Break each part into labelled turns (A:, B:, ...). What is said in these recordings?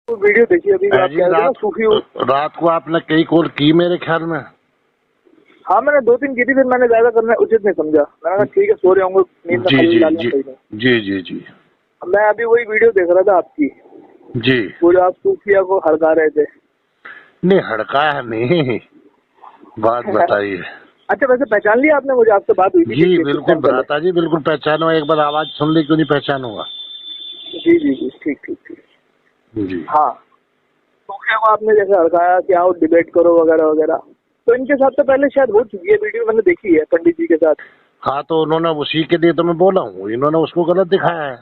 A: तो वीडियो देखिए अभी आप कह रहे थे ना सूफी
B: रात को आपने कई कॉल की मेरे ख्याल में।
A: हाँ मैंने 2-3 की थी, फिर मैंने ज्यादा करना उचित नहीं समझा। मैंने कहा ठीक है सो रहे होंगे, नींद में खलील डालना सही नहीं।
B: जी जी जी
A: मैं अभी वही वीडियो देख रहा था आपकी
B: जी।
A: वो जो आप सूफिया को हड़का रहे थे।
B: नहीं हड़काया नहीं, बात बताइए।
A: अच्छा वैसे पहचान लिया आपने मुझे? आपसे बात हुई थी
B: जी बिल्कुल भ्राता जी, बिल्कुल पहचानो, एक बार आवाज सुन ली क्यों नहीं पहचानूंगा।
A: जी जी जी ठीक ठीक ठीक
B: जी
A: हाँ। सूफिया को आपने जैसे हड़काया कि आओ डिबेट करो वगैरह वगैरह, तो इनके साथ तो पहले शायद हो चुकी है वीडियो, मैंने देखी है पंडित जी के साथ।
B: हाँ, तो उन्होंने उसी के लिए तो मैं बोला हूँ, इन्होंने उसको गलत दिखाया है।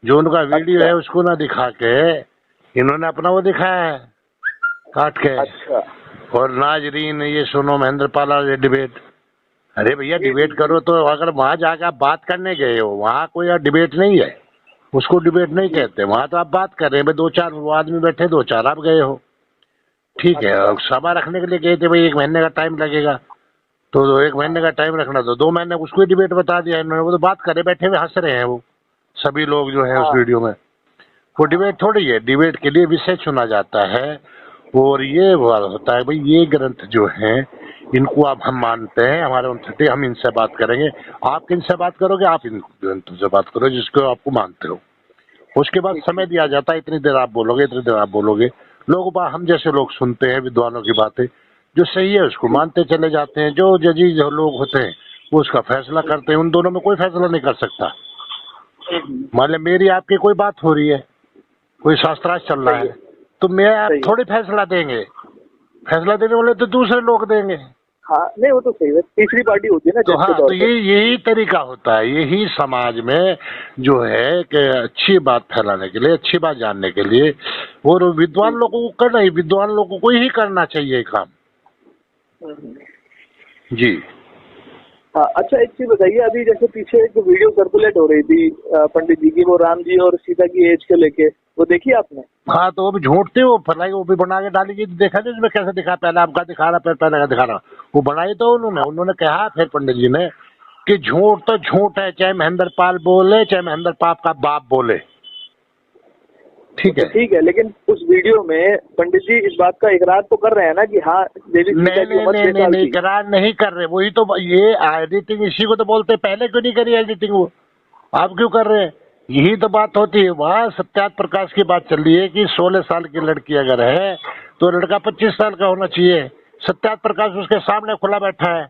B: जो उनका वीडियो है उसको ना दिखा के इन्होंने अपना वो दिखाया है काट के।
A: अच्छा।
B: और नाजरीन ये सुनो महेंद्र पाला ये डिबेट, अरे भैया डिबेट करो तो अगर वहाँ जाकर आप बात करने गए हो, वहाँ कोई डिबेट नहीं है, उसको डिबेट नहीं कहते। वहाँ तो आप बात कर रहे हैं, 2-4 आदमी बैठे, 2-4 आप गए हो, ठीक है।
A: अच्छा।
B: सभा रखने के लिए गए थे, भाई 1 महीने का टाइम लगेगा, तो 1 महीने का टाइम रखना, तो 2 महीने उसको डिबेट बता दिया इन्होंने। वो तो बात करे बैठे हुए हंस रहे हैं वो सभी लोग जो है उस
A: हाँ।
B: वीडियो में। वो डिबेट थोड़ी है, डिबेट के लिए विषय चुना जाता है। और ये होता है भाई, ये ग्रंथ जो है इनको आप हम मानते हैं, हमारे 130, हम इनसे बात करेंगे, आप किनसे बात करोगे, आप इन ग्रंथों से बात करो जिसको आपको मानते हो। उसके बाद समय दिया जाता है, इतनी देर आप बोलोगे, इतनी देर आप बोलोगे। लोग हम जैसे लोग सुनते हैं विद्वानों की बातें, जो सही है उसको मानते चले जाते हैं। जो जजी जो लोग होते हैं वो उसका फैसला करते हैं। उन दोनों में कोई फैसला नहीं कर सकता। मान लें मेरी आपकी कोई बात हो रही है, कोई शास्त्रार्थ चल रहा है, तो मैं आप थोड़ी फैसला देंगे, फैसला देने वाले तो दूसरे लोग देंगे।
A: हाँ नहीं वो तो सही है, तीसरी पार्टी होती है ना
B: तो
A: जज के
B: हाँ,
A: तौर
B: तो
A: पे।
B: यही तरीका होता है, यही समाज में जो है कि अच्छी बात फैलाने के लिए, अच्छी बात जानने के लिए, और विद्वान लोगों को करना ही, विद्वान लोगों को ही करना चाहिए काम। जी
A: हाँ अच्छा एक चीज बताइए, अभी जैसे पीछे एक वीडियो सर्कुलेट हो रही थी पंडित जी की, वो राम जी और सीता की एज को लेके, वो देखी आपने?
B: हाँ, तो वो भी झूठते वो फलाई, वो भी बना के डालेगी, देखा नहीं उसमें कैसे दिखा, पहले आपका दिखा रहा, पहले का दिखा रहा, वो बनाई तो उन्होंने कहा फिर पंडित जी ने कि झूठ तो झूठ है, चाहे महेंद्र पाल बोले, चाहे महेंद्र पाल का बाप बोले, ठीक है।
A: ठीक है, लेकिन उस वीडियो में पंडित जी इस बात का इकरार तो कर रहे हैं ना कि हाँ देवी सीता की उम्र 6 साल
B: नहीं,
A: थी।
B: इकरार नहीं कर रहे, वही तो ये एडिटिंग इसी को तो बोलते, पहले क्यों नहीं करी एडिटिंग, वो आप क्यों कर रहे हैं? यही तो बात होती है। वहाँ सत्यार्थ प्रकाश की बात चल रही है कि 16 साल की लड़की अगर है तो लड़का 25 साल का होना चाहिए। सत्यार्थ प्रकाश उसके सामने खुला बैठा है,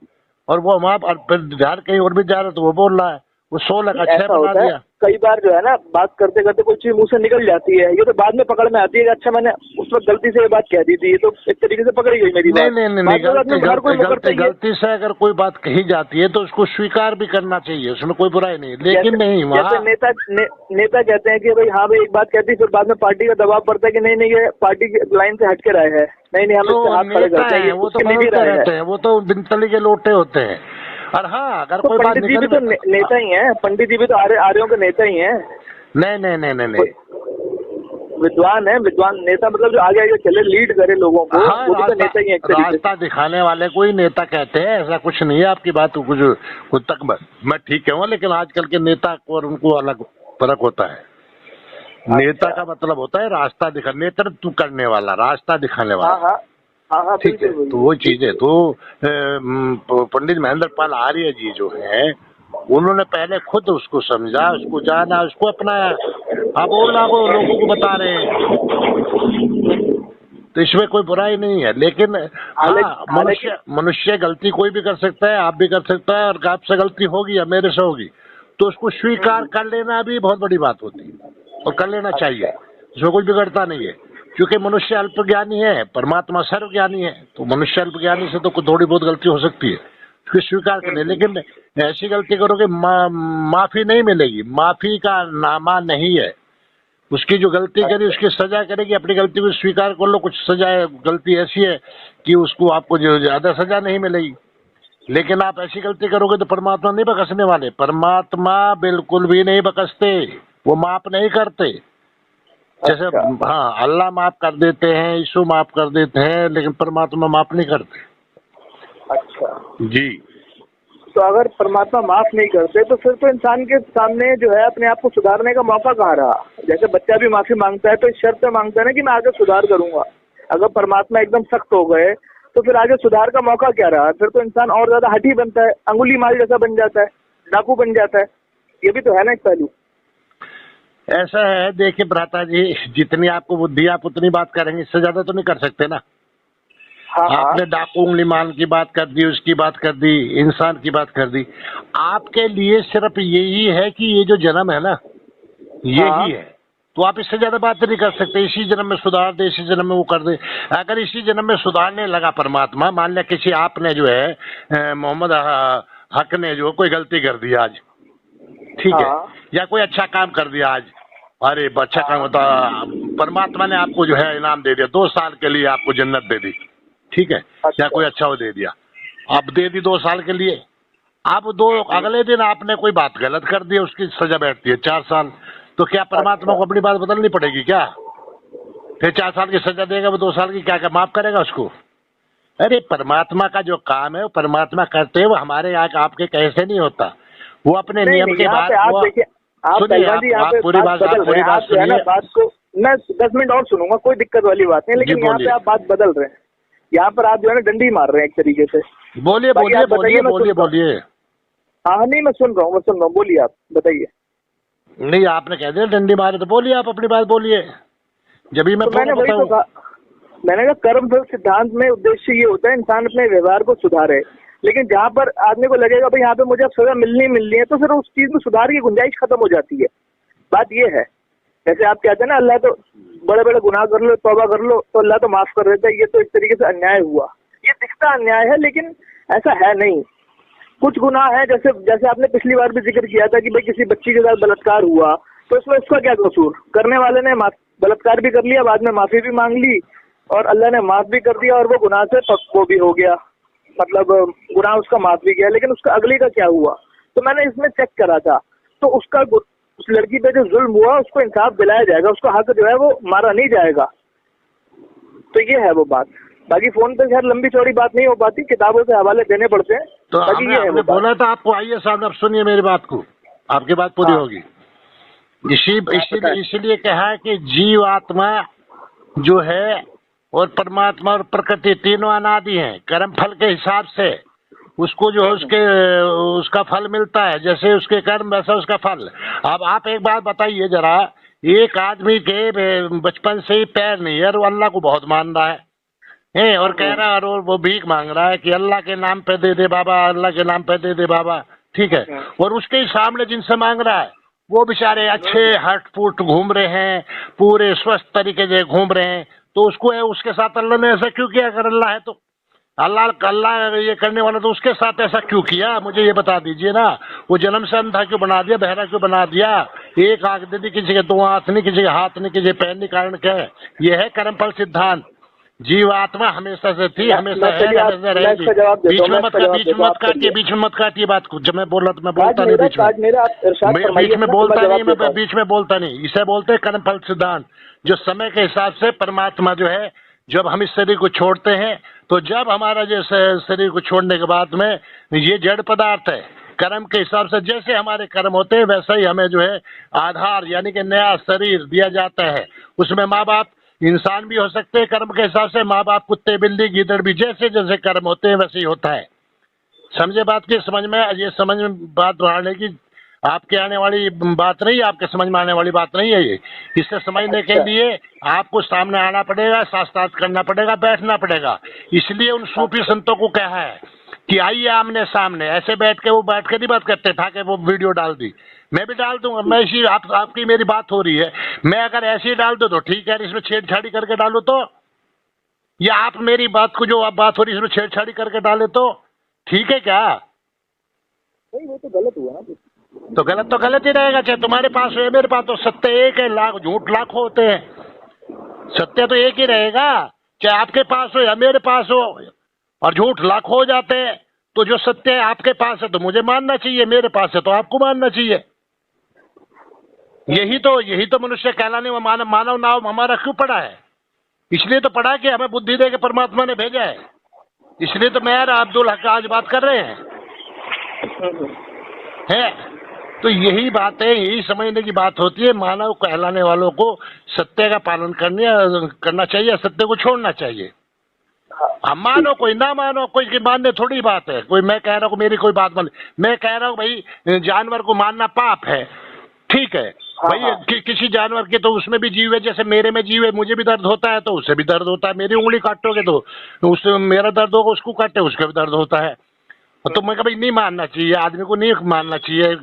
B: और वो वहाँ ध्यान कहीं और भी जा रहा है, तो वो बोल रहा है वो 16 का 6 बना दिया।
A: कई बार जो है ना बात करते करते कोई चीज मुंह से निकल जाती है, ये तो बाद में पकड़ में आती है। अच्छा मैंने उस वक्त गलती से ये बात कह दी थी, ये तो एक तरीके से पकड़ी गई मेरी बात।
B: नहीं, गलती से अगर कोई बात कही जाती है तो उसको स्वीकार भी करना चाहिए, उसमें कोई बुराई नहीं, लेकिन नहीं वहाँ
A: नेता कहते हैं कि भाई हाँ भाई एक बात कहती है, फिर बाद में पार्टी का दबाव पड़ता है कि नहीं नहीं ये पार्टी की लाइन से हटके रहे हैं, नहीं नहीं हम इससे हाथ खड़े करते हैं,
B: वो तो बदलते रहते हैं, वो तो बिनतली के लोटे होते हैं। और हाँ, अगर कोई बात
A: पंडित जी भी तो नेता ही हैं, पंडित जी भी तो आर्यों के नेता ही हैं।
B: नहीं,
A: विद्वान है, विद्वान नेता मतलब जो आगे आगे चले, लीड करे लोगों को।
B: हाँ,
A: वो भी तो नेता ही है,
B: रास्ता दिखाने वाले को ही नेता कहते हैं, ऐसा कुछ नहीं है। आपकी बात कुछ तक मैं ठीक कहूँगा, लेकिन आजकल के नेता और उनको अलग फर्क होता है। नेता का मतलब होता है रास्ता दिखा, नेतृत्व करने वाला, रास्ता दिखाने वाला।
A: हाँ,
B: ठीक है, तो वो चीज है। तो पंडित महेंद्र पाल आर्य जी जो है उन्होंने पहले खुद उसको समझा, उसको जाना, उसको अपनाया। अब और लोगों को बता रहे हैं, तो इसमें कोई बुराई नहीं है। लेकिन हाँ, मनुष्य गलती कोई भी कर सकता है, आप भी कर सकता है, और आपसे गलती होगी या मेरे से होगी तो उसको स्वीकार कर लेना भी बहुत बड़ी बात होती है, और कर लेना चाहिए, इसमें कुछ बिगड़ता नहीं है। क्योंकि मनुष्य अल्पज्ञानी है, परमात्मा सर्वज्ञानी है, तो मनुष्य अल्पज्ञानी से तो थोड़ी बहुत गलती हो सकती है, उसको स्वीकार करने। लेकिन ऐसी गलती करोगे माफी नहीं मिलेगी, माफी का नामा नहीं है। उसकी जो गलती करी उसकी सजा करेगी, अपनी गलती को स्वीकार कर लो। कुछ सजा गलती ऐसी है कि उसको आपको जो ज्यादा सजा नहीं मिलेगी, लेकिन आप ऐसी गलती करोगे तो परमात्मा नहीं बख्शने वाले। परमात्मा बिल्कुल भी नहीं बख्शते, वो माफ नहीं करते। जैसे हाँ, अल्लाह माफ कर देते हैं, यीशु माफ कर देते हैं, लेकिन परमात्मा माफ नहीं करते।
A: अच्छा
B: जी,
A: तो अगर परमात्मा माफ नहीं करते तो फिर तो इंसान के सामने जो है अपने आप को सुधारने का मौका कहाँ रहा। जैसे बच्चा भी माफी मांगता है तो इस शर्त पे मांगता है ना कि मैं आगे सुधार करूंगा। अगर परमात्मा एकदम सख्त हो गए तो फिर आगे सुधार का मौका क्या रहा। फिर तो इंसान और ज्यादा हठी बनता है, अंगुली माल जैसा बन जाता है, डाकू बन जाता है। ये भी तो है ना एक पहलू।
B: ऐसा है, देखिए भ्राता जी, जितनी आपको बुद्धि आप उतनी बात करेंगे, इससे ज्यादा तो नहीं कर सकते ना।
A: हाँ
B: आपने डाकू उंगली मान की बात कर दी, उसकी बात कर दी, इंसान की बात कर दी। आपके लिए सिर्फ यही है कि ये जो जन्म है ना, यही है, तो आप इससे ज्यादा बात नहीं कर सकते। इसी जन्म में सुधार दे, इसी जन्म में वो कर दे। अगर इसी जन्म में सुधारने लगा परमात्मा, मान लिया किसी आपने जो है मोहम्मद हक ने जो कोई गलती कर दी आज, ठीक है, या कोई अच्छा काम कर दिया आज, अरे अच्छा काम होता, परमात्मा ने आपको जो है इनाम दे दिया, 2 साल के लिए आपको जन्नत दे दी, ठीक है, या कोई अच्छा वो दे दिया, अब दे दी 2 साल के लिए। अब अगले दिन आपने कोई बात गलत कर दी, उसकी सजा बैठती है 4 साल। तो क्या परमात्मा को अपनी बात बदलनी पड़ेगी क्या? फिर 4 साल की सजा देगा, वो 2 साल की क्या माफ करेगा उसको? अरे परमात्मा का जो काम है वो परमात्मा करते हैं, वो हमारे यहाँ आपके कैसे नहीं होता। वो अपने नियम के बाद सुनिए, आप पूरी बात सुनिए।
A: बात को मैं 10 मिनट और सुनूंगा, कोई दिक्कत वाली बात नहीं, लेकिन यहाँ पे आप बात बदल रहे हैं। यहाँ पर आप जो है ना डंडी मार रहे हैं एक तरीके से।
B: बोलिए बोलिए बोलिए बोलिए बोलिए।
A: हाँ नहीं, मैं सुन रहा हूँ, बोलिए आप बताइए।
B: नहीं, आपने कह दिया डंडी मारे, तो बोलिए आप अपनी बात बोलिए, जब भी मैं
A: मैंने कहा कर्म फल सिद्धांत में उद्देश्य ये होता है इंसान अपने व्यवहार को सुधारे। लेकिन जहाँ पर आदमी को लगेगा भाई यहाँ पे मुझे अब सजा मिलनी है, तो फिर उस चीज में सुधार की गुंजाइश खत्म हो जाती है। बात ये है, जैसे आप कहते हैं ना अल्लाह तो बड़े बड़े गुनाह कर लो, तौबा कर लो तो अल्लाह तो माफ कर देता है, ये तो एक तरीके से अन्याय हुआ। ये दिखता अन्याय है, लेकिन ऐसा है नहीं। कुछ गुनाह है, जैसे आपने पिछली बार भी जिक्र किया था कि भाई किसी बच्ची के साथ बलात्कार हुआ, तो इसमें उसका क्या कसूर? करने वाले ने बलात्कार भी कर लिया, बाद में माफी भी मांग ली और अल्लाह ने माफ भी कर दिया, और वो गुनाह से वो भी हो गया, मतलब गुनाह उसका माफ भी गया। लेकिन उसका अगली का क्या हुआ? तो मैंने इसमें चेक करा था, तो उसका उस लड़की पे जो जुल्म हुआ उसको इंसाफ दिलाया जाएगा, उसका हक जो है वो मारा नहीं जाएगा। तो ये है वो बात। बाकी फोन पे खैर लंबी चौड़ी बात नहीं हो पाती, किताबों से हवाले देने पड़ते हैं।
B: तो आपने बोला था आपको, आइए साहब अब सुनिए मेरी बात को, आपकी बात पूरी होगी। इसीलिए कहा है कि जीव आत्मा जो है और परमात्मा और प्रकृति तीनों अनादि हैं। कर्म फल के हिसाब से उसको जो उसका फल मिलता है, जैसे उसके कर्म वैसा उसका फल। अब आप एक बात बताइए जरा, एक आदमी के बचपन से ही पैर नहीं है और वो अल्लाह को बहुत मान रहा है और कह रहा है, और वो भीख मांग रहा है कि अल्लाह के नाम पे दे दे बाबा, अल्लाह के नाम पे दे दे बाबा, ठीक है, और उसके ही सामने जिनसे मांग रहा है वो बेचारे अच्छे हट फुट घूम रहे हैं, पूरे स्वस्थ तरीके से घूम रहे हैं, तो उसको उसके साथ अल्लाह ने ऐसा क्यों किया? अगर अल्लाह है तो अल्लाह ये करने वाला, तो उसके साथ ऐसा क्यों किया? मुझे ये बता दीजिए ना। वो जन्म से अंधा क्यों बना दिया, बहरा क्यों बना दिया? एक आंख दे दी, किसी के 2 हाथ नहीं, किसी के हाथ नहीं, किसी पैर नहीं, कारण क्या है? ये है कर्मफल सिद्धांत। जीव आत्मा हमेशा से थी, हमेशा है, हमेशा रहेगी। बीच में मत काटिए बात को। जब मैं बोल रहा तो मैं बोलता नहीं, बीच में बोलता नहीं, मैं बीच में बोलता नहीं। इसे बोलते हैं कर्मफल सिद्धांत, जो समय के हिसाब से परमात्मा जो है, जब हम इस शरीर को छोड़ते हैं, तो जब हमारा जैसे शरीर को छोड़ने के बाद में ये जड़ पदार्थ है, कर्म के हिसाब से जैसे हमारे कर्म होते हैं वैसा ही हमें जो है आधार यानी कि नया शरीर दिया जाता है। उसमें माँ बाप इंसान भी हो सकते हैं कर्म के हिसाब से, माँ बाप कुत्ते बिल्ली गीदड़ भी जैसे जैसे कर्म होते हैं वैसे ही होता है। समझे बात की? समझ में ये समझ में बात बढ़ाने की आपके आने वाली बात नहीं, आपके समझ में आने वाली बात नहीं है ये। इसे समझने के लिए आपको सामने आना पड़ेगा, शास्त्रार्थ करना पड़ेगा, बैठना पड़ेगा। इसलिए उन सूफी संतों को कहा है कि आइए आमने सामने। ऐसे बैठ के वो बैठ के नहीं बात करते, था कि वो वीडियो डाल दी, मैं भी डाल दूंगा। मैं इसी आपकी मेरी बात हो रही है, मैं अगर ऐसे ही डाल दो तो ठीक है, इसमें छेड़छाड़ी करके डालो तो, या आप मेरी बात को जो आप बात हो रही है इसमें छेड़छाड़ी करके डाले तो ठीक है क्या?
A: नहीं, वो तो गलत हुआ ना।
B: तो गलत ही रहेगा, चाहे तुम्हारे पास हो या मेरे पास। तो सत्य एक है, लाख झूठ लाखों होते हैं। सत्य तो एक ही रहेगा, चाहे आपके पास हो या मेरे पास हो, और झूठ लाखों हो जाते हैं। तो जो सत्य है आपके पास है तो मुझे मानना चाहिए, मेरे पास है तो आपको मानना चाहिए। यही तो मनुष्य कहलाने में मानव नाम हमारा क्यों पड़ा है? इसलिए तो पड़ा कि हमें बुद्धि दे के परमात्मा ने भेजा है। इसलिए तो मैं अब्दुल हक आज बात कर रहे हैं। है। तो यही बात है, यही समझने की बात होती है। मानव कहलाने वालों को सत्य का पालन करना चाहिए, सत्य को छोड़ना चाहिए। अब मानो कोई ना मानो, कोई की मानने थोड़ी बात है। कोई मैं कह रहा हूँ मेरी कोई बात मान, मैं कह रहा हूँ भाई जानवर को मारना पाप है, ठीक है भाई। किसी जानवर के तो उसमें भी जीव है, जैसे मेरे में जीव है, मुझे भी दर्द होता है तो उससे भी दर्द होता है। मेरी उंगली काटोगे तो उससे मेरा दर्द होगा, उसको काटे उसका भी दर्द होता है। तो मैं कभी नहीं मानना चाहिए, आदमी को नहीं मानना चाहिए,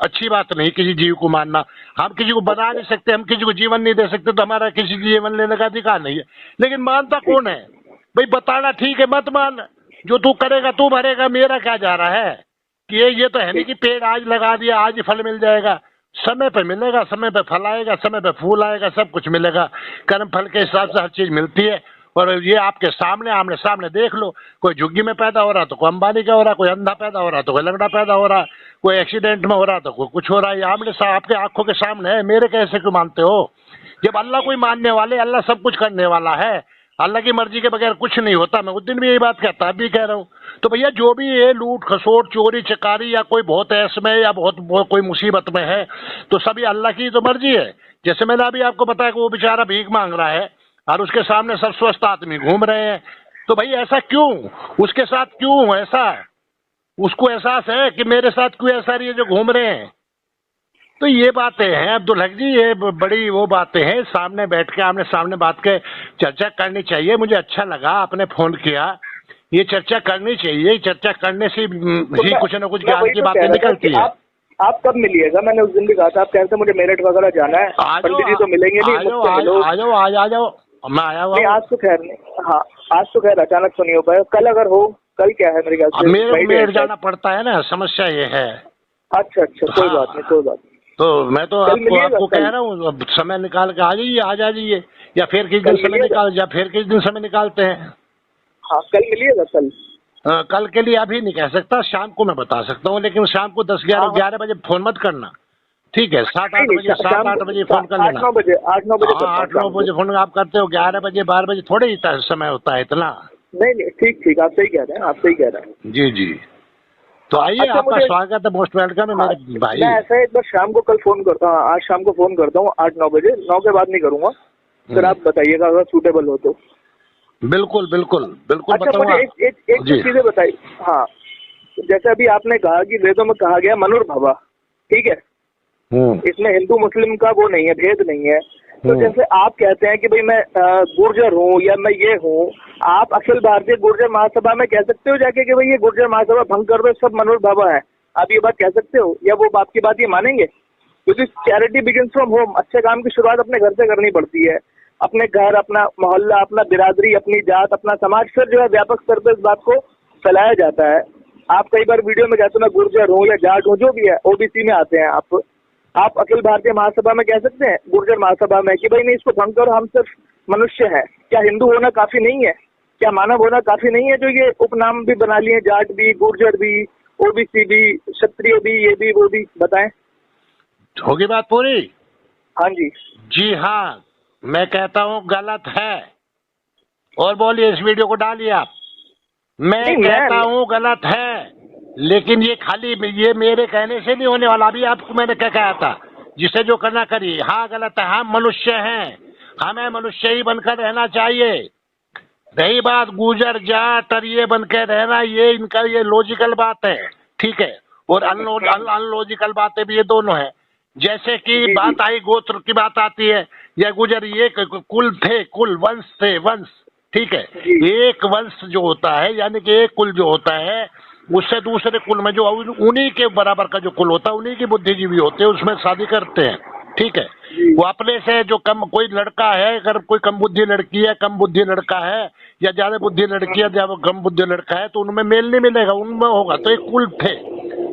B: अच्छी बात नहीं किसी जीव को मारना। हम किसी को बना नहीं सकते, हम किसी को जीवन नहीं दे सकते, तो हमारा किसी को जीवन लेने का अधिकार नहीं है। लेकिन मानता कौन है भाई? बताना ठीक है, मत मान, जो तू करेगा तू भरेगा, मेरा क्या जा रहा है कि ये तो है नहीं कि पेड़ आज लगा दिया आज ही फल मिल जाएगा। समय पे मिलेगा, समय पे फल आएगा, समय पे फूल आएगा, सब कुछ मिलेगा। कर्म फल के हिसाब से हर चीज मिलती है। और ये आपके सामने आमने सामने देख लो, कोई झुग्गी में पैदा हो रहा तो कोई अंबानी का हो रहा, कोई अंधा पैदा हो रहा तो कोई लंगड़ा पैदा हो रहा, कोई एक्सीडेंट में हो रहा तो कोई कुछ हो रहा है। आमने आपके आंखों के सामने है, मेरे कैसे क्यों मानते हो? जब अल्लाह कोई मानने वाले, अल्लाह सब कुछ करने वाला है, अल्लाह की मर्जी के बगैर कुछ नहीं होता। मैं उस दिन भी यही बात कहता, अभी कह रहा हूँ। तो भैया जो भी है लूट खसोट चोरी चकारी या कोई बहुत ऐश में या बहुत कोई मुसीबत में है, तो सभी अल्लाह की तो मर्जी है। जैसे मैंने अभी आपको बताया कि वो बेचारा भीख मांग रहा है और उसके सामने सब स्वस्थ आदमी घूम रहे हैं, तो भाई ऐसा क्यों? उसके साथ क्यों ऐसा? उसको एहसास है कि मेरे साथ क्यों ऐसा रही है जो घूम रहे हैं? तो ये बातें हैं अब्दुल हक जी, ये बड़ी वो बातें हैं, सामने बैठ के आमने सामने बात के चर्चा करनी चाहिए। मुझे अच्छा लगा आपने फोन किया, ये चर्चा करनी चाहिए, चर्चा करने से ही कुछ ना कुछ ज्ञान की बातें निकलती है।
A: आप कब मिलिएगा? मैंने उस दिन भी कहा था, आप कहते मुझे मेरठ वगैरह जाना है, पंडित जी तो मिलेंगे नहीं।
B: आ जाओ, मैं आया हुआ।
A: आज तो खैर नहीं, हाँ आज तो खैर अचानक तो नहीं हो पाया, कल अगर हो। कल क्या है मेरे ख्याल से?
B: मेरठ जाना पड़ता है ना, समस्या ये है।
A: अच्छा, कोई बात नहीं, कोई बात नहीं।
B: तो मैं तो आपको कह रहा हूँ समय निकाल के आ जाइए, या फिर किस दिन समय निकालते हैं।
A: हाँ कल मिलिएगा।
B: कल के लिए अभी नहीं कह सकता, शाम को मैं बता सकता हूँ, लेकिन शाम को 10-11 बजे फोन मत करना, ठीक है? 7-8 बजे फोन कर लेना।
A: 8-9 बजे
B: फोन आप करते हो, 11 बजे 12 बजे थोड़े ही समय होता है इतना।
A: नहीं ठीक, आप सही कह रहे हैं, आप सही कह रहे हैं।
B: जी। तो आइए, आपका स्वागत है, मोस्ट वेलकम है मेरे भाई।
A: मैं ऐसा एक बार शाम को कल फोन करता हूँ, आज शाम को फोन करता हूँ 8-9 बजे, 9 के बाद नहीं करूँगा, फिर आप बताइएगा अगर सूटेबल हो तो।
B: बिल्कुल
A: अच्छा, मुझे एक चीजें बताइए। हाँ, जैसे अभी आपने कहा कि वेदों में कहा गया मनुर्भवा, ठीक है, इसमें हिंदू मुस्लिम का वो नहीं है, भेद नहीं है। तो जैसे आप कहते हैं कि भाई मैं गुर्जर हूँ या मैं ये हूँ, आप अखिल भारतीय गुर्जर महासभा में कह सकते हो जाके कि भाई ये गुर्जर महासभा भंग कर दो, सब मनुर्भवा है, आप ये बात कह सकते हो? या वो आपकी बात ये मानेंगे? क्योंकि चैरिटी बिगिंस फ्रॉम होम, अच्छे काम की शुरुआत अपने घर से करनी पड़ती है। अपने घर, अपना मोहल्ला, अपना बिरादरी, अपनी जात, अपना समाज, फिर जो है व्यापक स्तर पर इस बात को फैलाया जाता है। आप कई बार वीडियो में कहते हो मैं गुर्जर हूँ या जाट हूँ, जो भी है, ओबीसी में आते हैं आप अखिल भारतीय महासभा में कह सकते हैं, गुर्जर महासभा में, कि भाई नहीं इसको भंग करो, हम सिर्फ मनुष्य हैं। क्या हिंदू होना काफी नहीं है? क्या मानव होना काफी नहीं है जो ये उपनाम भी बना लिए, जाट भी, गुर्जर भी, ओबीसी भी, क्षत्रिय भी, ये भी वो भी? बताएं।
B: होगी बात पूरी?
A: हाँ जी
B: हाँ, मैं कहता हूँ गलत है, और बोलिए, इस वीडियो को डालिए आप। मैं कहता हूँ गलत है, लेकिन ये खाली ये मेरे कहने से नहीं होने वाला। अभी आपको मैंने क्या कहा था, जिसे जो करना करिए। हाँ गलत है, हम मनुष्य हैं, हमें मनुष्य ही बनकर रहना चाहिए। रही बात गुर्जर जाट और ये बनकर रहना, ये इनका ये लॉजिकल बात है, ठीक है, और अनलॉजिकल बातें भी ये दोनों है। जैसे कि बात आई गोत्र की बात आती है, या गुर्जर ये कुल थे, कुल वंश थे, वंश, ठीक है। एक वंश जो होता है, यानी कि एक कुल जो होता है, उससे दूसरे कुल में जो उन्हीं के बराबर का जो कुल होता है, उन्हीं की बुद्धिजीवी होते हैं, उसमें शादी करते हैं, ठीक है। वो अपने से जो कम, कोई लड़का है, अगर कोई कम बुद्धि लड़की है, कम बुद्धि लड़का है, या ज्यादा बुद्धि लड़की है, ज्यादा कम बुद्धि लड़का है, तो उनमें मेल नहीं मिलेगा, उनमें होगा। तो एक कुल थे,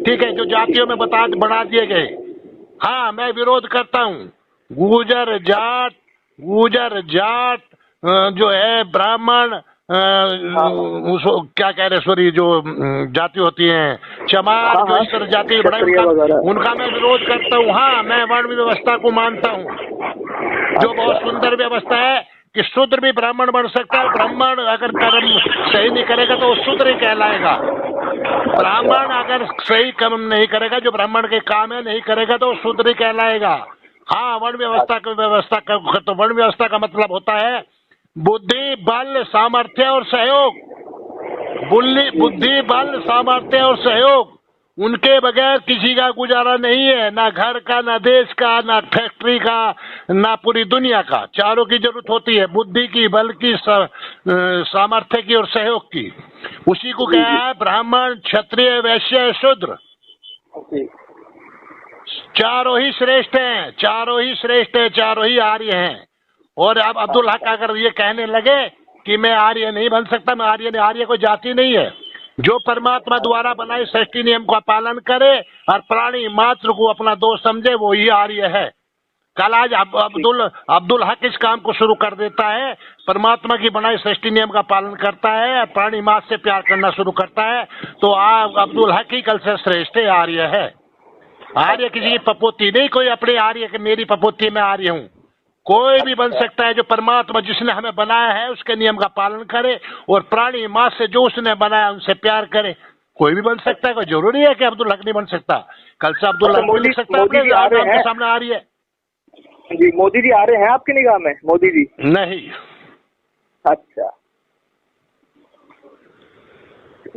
B: ठीक है, जो जातियों में बढ़ा दिए गए। हाँ, मैं विरोध करता हूँ। गुर्जर जाट जो है, ब्राह्मण, उसको क्या कह रहे, सॉरी, जो जाति होती है, चमार, जो इस तरह जाति उनका मैं विरोध करता हूँ। हाँ, मैं वर्ण व्यवस्था को मानता हूँ, जो बहुत सुंदर व्यवस्था है कि शूद्र भी ब्राह्मण बन सकता है। ब्राह्मण अगर कर्म सही नहीं करेगा तो वो शूद्र ही कहलाएगा, ब्राह्मण अगर सही काम नहीं करेगा, जो ब्राह्मण के काम है नहीं करेगा, तो शूद्र कहलाएगा। हाँ, वर्ण व्यवस्था का तो वर्ण व्यवस्था का मतलब होता है बुद्धि, बल, सामर्थ्य और सहयोग। बुद्धि, बल, सामर्थ्य और सहयोग, उनके बगैर किसी का गुजारा नहीं है, ना घर का, ना देश का, ना फैक्ट्री का, ना पूरी दुनिया का। चारों की जरूरत होती है, बुद्धि की, बल की, सामर्थ्य की और सहयोग की। उसी को क्या है ब्राह्मण, क्षत्रिय, वैश्य, शूद्र, चारों ही श्रेष्ठ हैं, चारों ही श्रेष्ठ है, चारों ही आर्य हैं। और अब अब्दुल हक अगर ये कहने लगे कि मैं आर्य नहीं बन सकता, मैं आर्य कोई जाति नहीं है। जो परमात्मा द्वारा बनाए सृष्टि नियम का पालन करे और प्राणी मात्र को अपना दोस्त समझे, वो ही आर्य है। कल आज अब्दुल हक इस काम को शुरू कर देता है, परमात्मा की बनाई सृष्टि नियम का पालन करता है, प्राणी मात्र से प्यार करना शुरू करता है, तो अब्दुल हक ही कल से श्रेष्ठ आर्य है। आर्य किसी की पपोती नहीं, कोई अपने आर्य के मेरी पपोती में आर्य हूँ। कोई भी बन सकता है जो परमात्मा जिसने हमें बनाया है उसके नियम का पालन करे और प्राणी माँ से जो उसने बनाया उनसे प्यार करे। कोई भी बन सकता है, कोई जरूरी है कि अब्दुल हक नहीं बन सकता। कल से अब्दुल हक लिख सकता है अपने आपके सामने आ रही है।
A: जी, मोदी जी आ रहे हैं आपकी निगाह में? मोदी जी
B: नहीं।
A: अच्छा,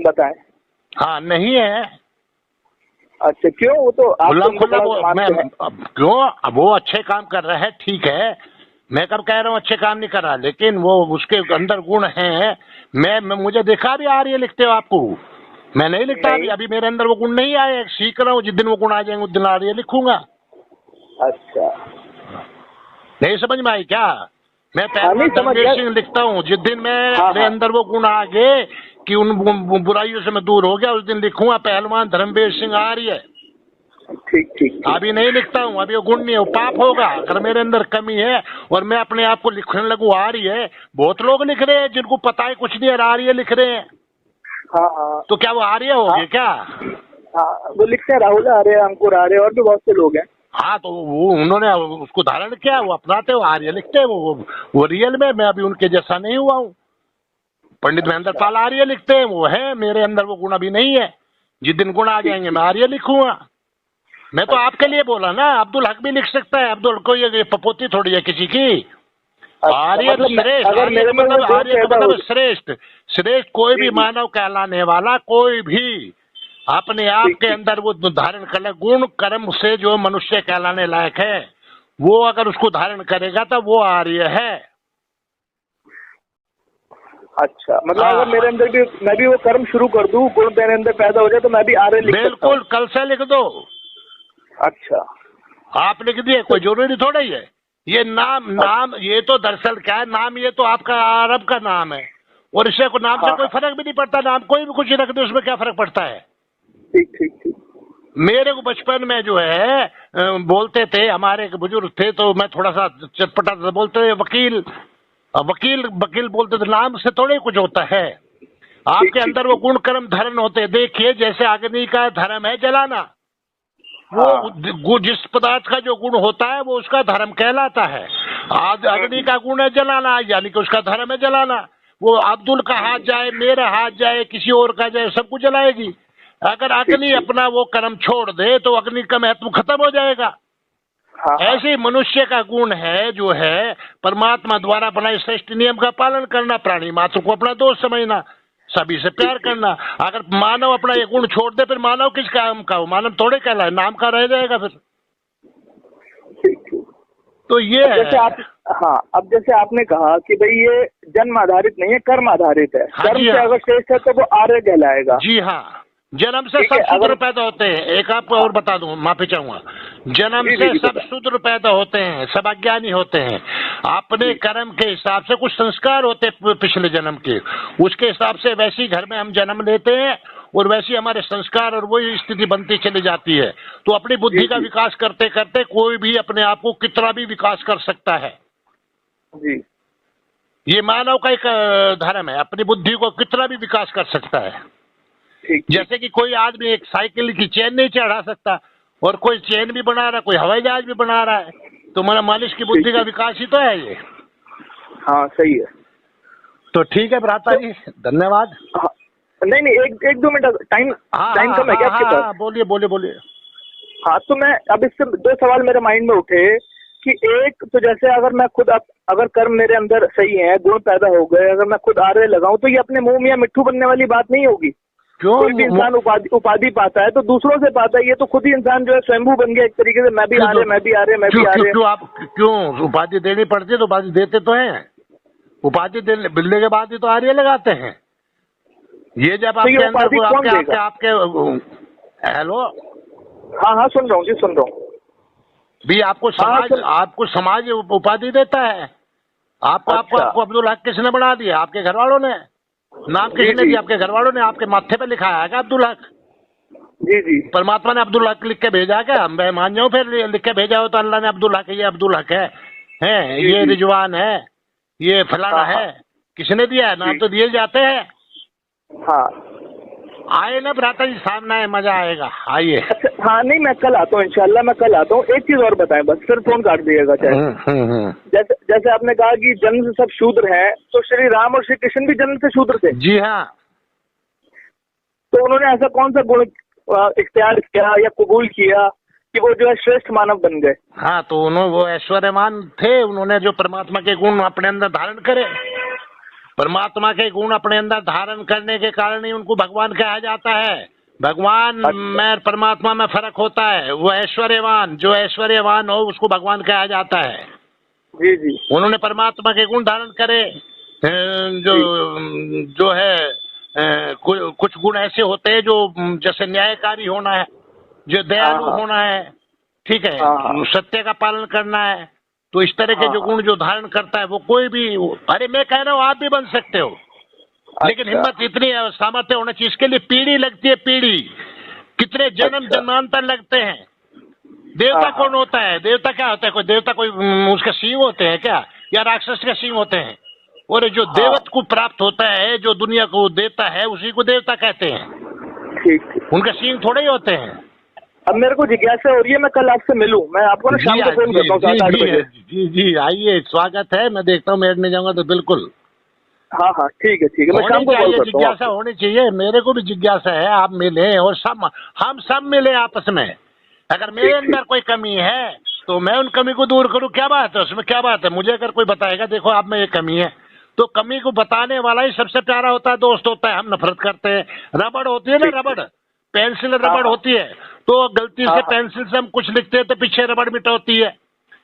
A: बताएं।
B: हाँ, नहीं है।
A: अच्छा, क्यों? वो तो
B: क्यों? अब वो अच्छे काम कर रहे हैं, ठीक है, मैं कब कह रहा हूँ अच्छे काम नहीं कर रहा, लेकिन वो उसके अंदर गुण हैं। मुझे देखा भी आ रही है लिखते हो आपको, मैं नहीं लिखता नहीं। अभी मेरे अंदर वो गुण नहीं आए, सीख रहा हूँ, जिस दिन वो गुण आ जाएंगे उस दिन आ रही है लिखूंगा।
A: अच्छा,
B: नहीं समझ में आई क्या? मैं धर्मवीर सिंह लिखता हूँ, जिस दिन मेरे अंदर वो गुण आ गए कि उन बुराइयों से मैं दूर हो गया, उस दिन लिखूंगा पहलवान धर्मवीर सिंह आ रही है।
A: ठीक ठीक।
B: अभी नहीं लिखता हूँ, अभी वो गुण नहीं है, वो पाप होगा। अगर मेरे अंदर कमी है और मैं अपने आप को लिखने लगूं आ रही है, बहुत लोग लिख रहे हैं जिनको पता है कुछ नहीं आ रही है लिख रहे हैं।
A: हाँ हाँ,
B: तो क्या वो आर्य हो गए क्या?
A: हाँ, वो लिखते हैं, राहुल आर्य, अंकुर आर्य और भी बहुत से लोग हैं।
B: हाँ, तो वो उन्होंने उसको धारण किया, वो अपनाते हो आर्य लिखते हैं, वो रियल में। मैं अभी उनके जैसा नहीं हुआ हूँ। पंडित महेंद्र पाल आर्य लिखते हैं, वो है, मेरे अंदर वो गुण अभी नहीं है। जिस दिन गुण आ जाएंगे मैं आर्य लिखूंगा। मैं तो आपके लिए बोला ना, अब्दुल हक भी लिख सकता है। अब्दुल को ये पपोती थोड़ी है किसी की। आर्य श्रेष्ठ, आर्य का मतलब श्रेष्ठ। श्रेष्ठ कोई भी मानव कहलाने वाला, कोई भी अपने आप के अंदर वो धारण कर ले, गुण कर्म से जो मनुष्य कहलाने लायक है, वो अगर उसको धारण करेगा तो वो आर्य है।
A: अच्छा, मतलब अगर मेरे अंदर भी, मैं भी वो कर्म शुरू कर दूं, गुण मेरे अंदर पैदा हो जाए, तो मैं भी आर्य लिख सकता हूं?
B: बिल्कुल, कल से लिख दो।
A: अच्छा, आप
B: लिख दिए, कोई जरूरी थोड़ा ही है। ये नाम ये तो दरअसल क्या है, नाम ये तो आपका अरब का नाम है, और इससे को नाम से कोई फर्क भी नहीं पड़ता। नाम कोई भी कुछ रख दे, उसमें क्या फर्क पड़ता है?
A: ठीक ठीक ठीक।
B: मेरे को बचपन में जो है बोलते थे, हमारे एक बुजुर्ग थे, तो मैं थोड़ा सा चटपटा था, बोलते थे वकील वकील वकील बोलते थे। नाम से थोड़े कुछ होता है, आपके अंदर वो गुण कर्म धर्म होते हैं। देखिए, जैसे अग्नि का धर्म है जलाना, वो जिस पदार्थ का जो गुण होता है वो उसका धर्म कहलाता है। आज अग्नि का गुण है जलाना, यानी कि उसका धर्म है जलाना। वो अब्दुल का हाथ जाए, मेरा हाथ जाए, किसी और का जाए, सबको जलाएगी। अगर अग्नि अपना वो कर्म छोड़ दे तो अग्नि का महत्व खत्म हो जाएगा। ऐसे मनुष्य का गुण है जो है परमात्मा द्वारा बनाए श्रेष्ठ नियम का पालन करना, प्राणी मात्र को अपना दोस्त समझना, सभी से प्यार करना। अगर मानव अपना ये गुण छोड़ दे, फिर मानव किस काम का हो? मानव थोड़े कहलाए, नाम का रह जाएगा फिर। तो ये है।
A: जैसे आप, हाँ, अब जैसे आपने कहा कि भाई ये जन्म आधारित नहीं है, कर्म आधारित है। कर्म से अगर श्रेष्ठ है तो वो आर्य कहलाएगा।
B: जी हाँ, जन्म से सब शूद्र पैदा होते हैं। एक आपको और बता दूं, माफी चाहूंगा, जन्म से सब शूद्र पैदा होते हैं, सब अज्ञानी होते हैं। अपने कर्म के हिसाब से कुछ संस्कार होते हैं पिछले जन्म के, उसके हिसाब से वैसी घर में हम जन्म लेते हैं और वैसी हमारे संस्कार और वही स्थिति बनती चली जाती है। तो अपनी बुद्धि का विकास करते करते कोई भी अपने आप को कितना भी विकास कर सकता है।
A: जी,
B: ये मानव का एक धर्म है, अपनी बुद्धि को कितना भी विकास कर सकता है। जैसे कि कोई आदमी एक साइकिल की चेन नहीं चढ़ा सकता, और कोई चेन भी बना रहा है, कोई हवाई जहाज भी बना रहा है, तो मतलब मालिश की बुद्धि का विकास ही तो है ये।
A: हाँ, सही है।
B: तो ठीक है भ्राता जी, धन्यवाद।
A: नहीं, एक 2 मिनट टाइम कम है क्या आपके पास?
B: बोलिए।
A: हाँ, तो मैं अब इससे 2 सवाल मेरे माइंड में उठे कि एक तो जैसे अगर मैं खुद अगर कर्म मेरे अंदर सही है, गुण पैदा हो गए, अगर मैं खुद आर्य लगाऊं तो ये अपने मुंह में मिट्ठू बनने वाली बात नहीं होगी।
B: क्यों?
A: कोई भी इंसान उपाधि पाता है तो दूसरों से पाता है, ये तो खुद ही इंसान जो है स्वयंभू बन गया एक तरीके से, मैं भी आर्य।
B: क्यों उपाधि देनी पड़ती है? तो उपाधि देते तो हैं, उपाधि मिलने के बाद ही तो आर्य लगाते हैं। ये जब आपके अंदर आपके हेलो,
A: हाँ सुन रहा हूँ जी, सुन रहा हूँ
B: भी। आपको समाज उपाधि देता है। आपको अब्दुल हक किसने बना दिया? आपके घर वालों ने। नाम किसने दिया? आपके घर वालों ने। आपके माथे पे लिखा है क्या अब्दुल हक?
A: जी।
B: परमात्मा ने अब्दुल हक लिख के भेजा क्या? मैं मान जाऊं फिर लिख के भेजा हो तो अल्लाह ने अब्दुल हक, ये अब्दुल हक है ये रिजवान है, ये फलाना है, किसने दिया है? नाम तो दिए जाते हैं।
A: हाँ, आए
B: ना भ्राता जी, सामने है, मजा आएगा, आइए।
A: अच्छा, हाँ नहीं, मैं कल आता हूँ इंशाल्लाह, मैं कल आता हूँ। एक चीज और बताएं बस, फिर फोन काट दिएगा चाहे। जैसे आपने कहा कि जन्म से सब शूद्र हैं, तो श्री राम और श्री कृष्ण भी जन्म से शूद्र थे?
B: जी हाँ।
A: तो उन्होंने ऐसा कौन सा गुण इख्तियार किया या कबूल किया कि वो जो है श्रेष्ठ मानव बन गए?
B: हाँ, तो वो ऐश्वर्यवान थे, उन्होंने जो परमात्मा के गुण अपने अंदर धारण करे। परमात्मा के गुण अपने अंदर धारण करने के कारण ही उनको भगवान कहा जाता है। भगवान में परमात्मा में फर्क होता है। वो ऐश्वर्यवान, जो ऐश्वर्यवान हो उसको भगवान कहा जाता है।
A: जी।
B: उन्होंने परमात्मा के गुण धारण करे। जो है कुछ गुण ऐसे होते हैं जो जैसे न्यायकारी होना है, जो दयालु होना है, ठीक है, सत्य का पालन करना है। तो इस तरह के जो गुण जो धारण करता है वो कोई भी, अरे मैं कह रहा हूँ आप भी बन सकते हो। लेकिन हिम्मत इतनी सामर्थ्य होना चाहिए। इसके लिए पीढ़ी लगती है, पीढ़ी। कितने जन्मांतर लगते हैं। देवता कौन होता है? देवता क्या होता है? कोई देवता कोई उसके सींग होते हैं क्या, या राक्षस के सींग होते हैं? और जो देवत्व को प्राप्त होता है, जो दुनिया को देता है, उसी को देवता कहते हैं। उनके सींग थोड़े ही होते हैं।
A: अब मेरे को जिज्ञासा हो रही है, मैं कल आपसे मिलूं। मैं आपको ना शाम को फोन करता हूँ 7-8 बजे।
B: जी आइए, स्वागत है। मैं देखता हूँ, मैं नहीं जाऊंगा तो बिल्कुल।
A: हाँ ठीक है, मैं शाम को कॉल करता हूँ।
B: जिज्ञासा होनी चाहिए, मेरे को भी जिज्ञासा है। आप मिले और हम सब मिले आपस में। अगर मेरे अंदर कोई कमी है तो मैं उन कमी को दूर करूँ, क्या बात है उसमें? क्या बात है? मुझे अगर कोई बताएगा देखो आप में ये कमी है, तो कमी को बताने वाला ही सबसे प्यारा होता है, दोस्त होता है। हम नफरत करते हैं। रबड़ होती है ना, रबड़, पेंसिल रबड़ होती है, तो गलती से पेंसिल से हम कुछ लिखते हैं तो पीछे रबड़ मिटाती है।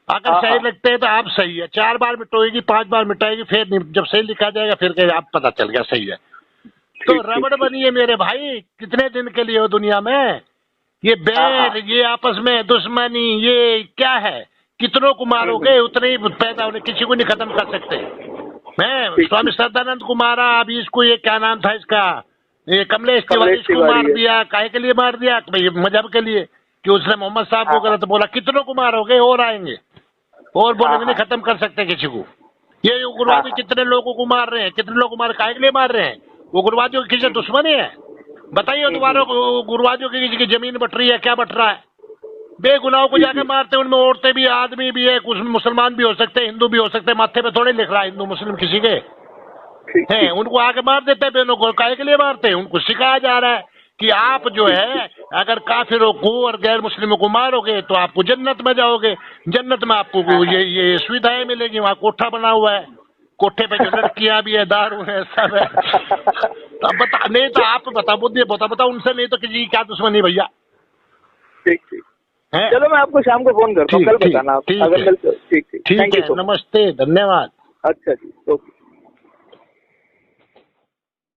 B: अगर सही लिखते हैं तो आप सही है, 4 बार मिटाएगी, 5 बार मिटाएगी, फिर जब सही लिखा जाएगा फिर कहेगा आप पता चल गया सही है। तो रबड़ बनी है मेरे भाई, कितने दिन के लिए हो दुनिया में? ये बैर, ये आपस में दुश्मनी, ये क्या है? कितनों को मारोगे उतने ही पैदा होने, किसी को नहीं खत्म कर सकते। मैं स्वामी श्रद्धानंद को मारा, अभी इसको ये क्या नाम था इसका, ये कमलेश तिवारी को मार दिया। काहे के लिए मार दिया? भाई मजहब के लिए, कि उसने मोहम्मद साहब को गलत बोला। कितनों को मारोगे? और आएंगे और बोलेंगे नहीं खत्म कर सकते किसी को। ये उग्रवादी कितने लोगों को मार रहे हैं, कितने लोगों को मार, काहे के लिए मार रहे हैं? उग्रवादियों की किसी दुश्मनी है? बताइए दोबारा, उग्रवादियों की किसी की जमीन बट रही है, क्या बट रहा है? बेगुनाहों को जाके मारते हैं। उनमें औरतें भी, आदमी भी है, कुछ मुसलमान भी हो सकते हैं, हिंदू भी हो सकते हैं। माथे पे थोड़े लिख रहा है हिंदू मुस्लिम किसी के हैं। उनको आके मार देते हैं बहनों को। काहे के लिए मारते हैं? उनको सिखाया जा रहा है कि आप जो है अगर काफिरों को और गैर मुस्लिमों को मारोगे तो आपको जन्नत में जाओगे। जन्नत में आपको ये सुविधाएं मिलेगी। वहाँ कोठा बना हुआ है, कोठे पे जो लड़कियां भी है, दारू है, सब है। तो बता, नहीं तो आप बता उनसे, नहीं तो किसी की क्या दुश्मनी भैया।
A: ठीक चलो, मैं आपको शाम को फोन करता हूँ, कल बताना। ठीक है, नमस्ते,
B: धन्यवाद।
A: अच्छा जी, ओके।